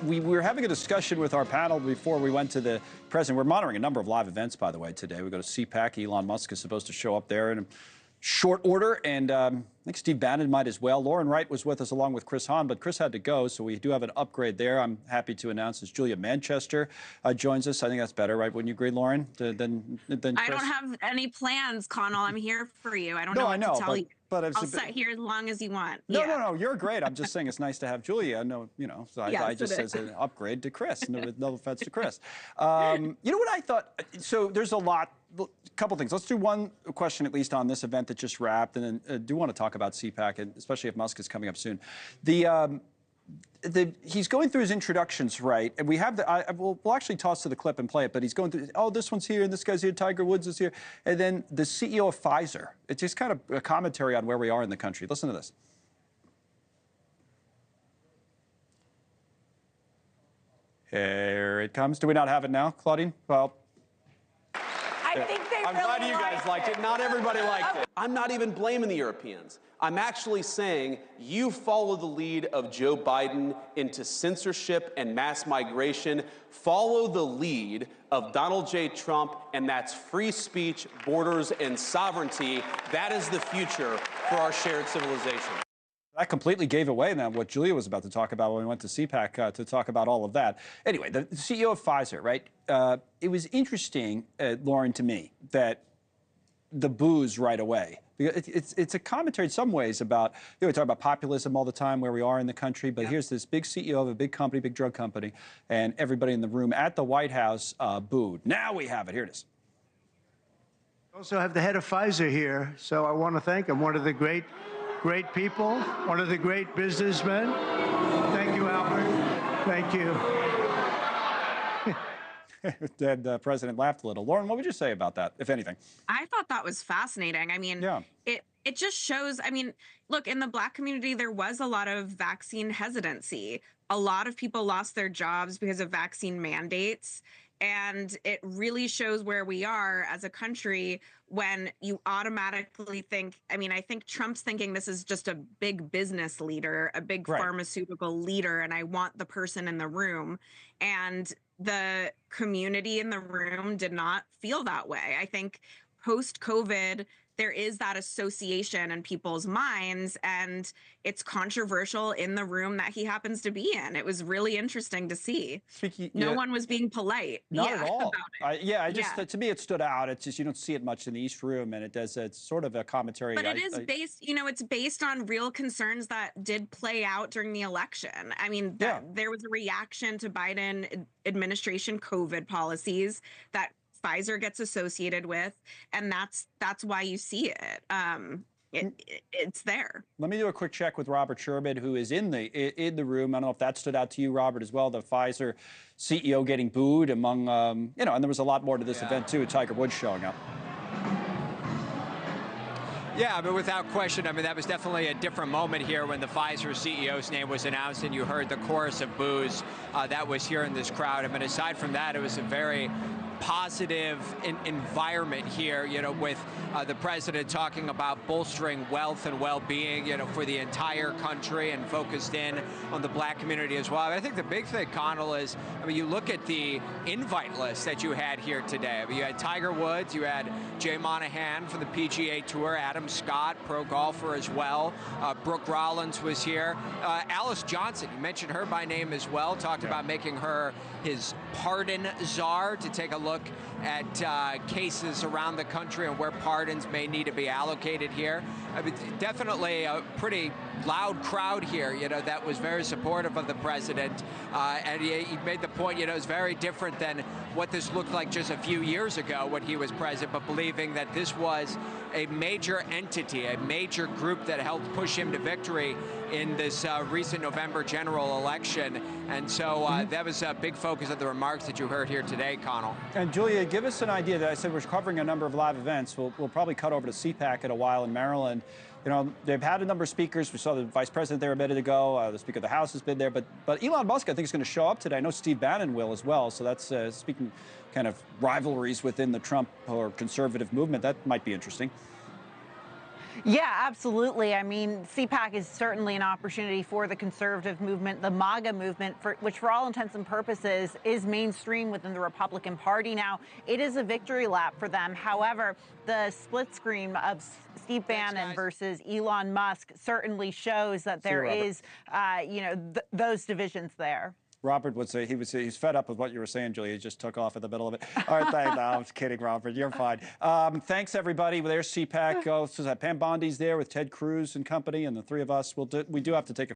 We were having a discussion with our panel before we went to the president. We're monitoring a number of live events, by the way, today. We go to CPAC. Elon Musk is supposed to show up there in short order, and I think Steve Bannon might as well. Lauren Wright was with us along with Chris Hahn, but Chris had to go, so we do have an upgrade there. I'm happy to announce as Julia Manchester joins us. I think that's better, right? Wouldn't you agree, Lauren? Than Chris? I don't have any plans, Connell. I'm here for you. I don't know what to tell you. But I'll sit here as long as you want. No, you're great. I'm just saying it's nice to have Julia. No, so I just said an upgrade to Chris. No offense to Chris. You know what I thought? So there's a couple things. Let's do one question at least on this event that just wrapped, and then do want to talk about CPAC, and especially if Musk is coming up soon. He's going through his introductions, right? And we have we'll actually toss to the clip and play it, but he's going through, oh, this one's here, and this guy's here, Tiger Woods is here. And then the CEO of Pfizer. It's just kind of a commentary on where we are in the country. Listen to this. Here it comes. Do we not have it now, Claudine? Well, I think they I'm glad you guys liked it. Not everybody liked it. I'm not even blaming the Europeans. I'm actually saying you follow the lead of Joe Biden into censorship and mass migration. Follow the lead of Donald J. Trump, and that's free speech, borders, and sovereignty. That is the future for our shared civilization. That completely gave away now what Julia was about to talk about when we went to CPAC to talk about all of that. Anyway, the CEO of Pfizer, right? It was interesting, Lauren, to me, that the boos right away. It's a commentary in some ways about, we talk about populism all the time, where we are in the country, but here's this big CEO of a big company, big drug company, and everybody in the room at the White House booed. Now we have it. Here it is. We also have the head of Pfizer here, so I want to thank him. One of the great people, one of the great businessmen. Thank you, Albert. Thank you. And the president laughed a little. Lauren, what would you say about that, if anything? I thought that was fascinating. I mean, it just shows, I mean, look, in the Black community, there was a lot of vaccine hesitancy. A lot of people lost their jobs because of vaccine mandates. And it really shows where we are as a country when you automatically think, I mean, I think Trump's thinking this is just a big business leader, a big pharmaceutical leader, and I want the person in the room. And the community in the room did not feel that way. I think post-COVID, there is that association in people's minds, and it's controversial in the room that he happens to be in. It was really interesting to see. No one was being polite. Not at all. To me, it stood out. It's just, you don't see it much in the East Room, and it's sort of a commentary. But it is based, it's based on real concerns that did play out during the election. I mean, there was a reaction to Biden administration COVID policies that Pfizer gets associated with, and that's why you see it. It's there. Let me do a quick check with Robert Sherbet, who is in the room. I don't know if that stood out to you, Robert, as well. The Pfizer CEO getting booed among, and there was a lot more to this event too. Tiger Woods showing up. Yeah, but without question, I mean, that was definitely a different moment here when the Pfizer CEO's name was announced and you heard the chorus of boos that was here in this crowd. I mean, aside from that, it was a very positive environment here, with the president talking about bolstering wealth and well-being, for the entire country, and focused in on the Black community as well. I think the big thing, Connell, is, I mean, you look at the invite list that you had here today. I mean, you had Tiger Woods, you had Jay Monahan from the PGA Tour, Adam Scott, pro golfer as well. Brooke Rollins was here. Alice Johnson, you mentioned her by name as well, talked about making her his pardon czar, to take a look at cases around the country and where pardons may need to be allocated here. I mean, definitely a pretty loud crowd here, that was very supportive of the president. And he made the point, it's very different than what this looked like just a few years ago when he was president, but believing that this was a major entity, a major group that helped push him to victory in this recent November general election. And so that was a big focus of the remarks that you heard here today, Connell. And Julia, give us an idea. That I said we're covering a number of live events. We'll probably cut over to CPAC in a while in Maryland. They've had a number of speakers. We saw the vice president there a minute ago. The Speaker of the House has been there. But Elon Musk, I think, is going to show up today. I know Steve Bannon will as well. So that's speaking kind of rivalries within the Trump or conservative movement. That might be interesting. Yeah, absolutely. I mean, CPAC is certainly an opportunity for the conservative movement, the MAGA movement, which for all intents and purposes is mainstream within the Republican Party now. It is a victory lap for them. However, the split screen of Steve Bannon versus Elon Musk certainly shows that there is, those divisions there. Robert would say he's fed up with what you were saying, Julia. He just took off in the middle of it. All right, thanks. No, I was kidding, Robert. You're fine. Thanks, everybody. There's CPAC. Pam Bondi's there with Ted Cruz and company, and the three of us. We do have to take a